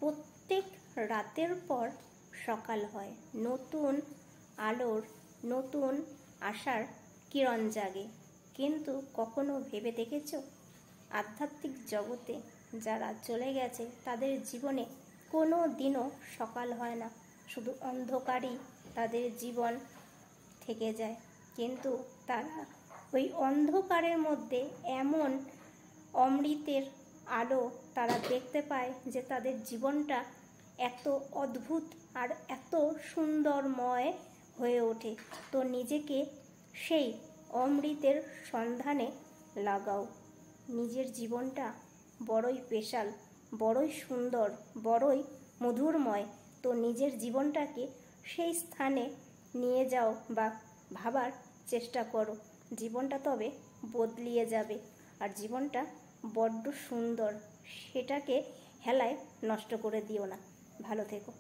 প্রত্যেক রাতের পর সকাল হয়, নতুন আলোর নতুন আশার কিরণ জাগে। কিন্তু কখনো ভেবে দেখেছো আধ্যাত্মিক জগতে যারা চলে গেছে তাদের জীবনে কোনো দিনও সকাল হয় না, শুধু অন্ধকারই তাদের জীবন থেকে যায়। কিন্তু তারা ওই অন্ধকারের মধ্যে এমন অমৃতের আলো তারা দেখতে পায় যে তাদের জীবনটা এত অদ্ভুত আর এত সুন্দরময় হয়ে ওঠে। তো নিজেকে সেই অমৃতের সন্ধানে লাগাও। নিজের জীবনটা বড়ই স্পেশাল, বড়ই সুন্দর, বড়ই মধুরময়। তো নিজের জীবনটাকে সেই স্থানে নিয়ে যাও বা ভাবার চেষ্টা করো। জীবনটা তবে বদলিয়ে যাবে। আর জীবনটা বড্ড সুন্দর, সেটাকে হেলায় নষ্ট করে দিও না। ভালো থেকো।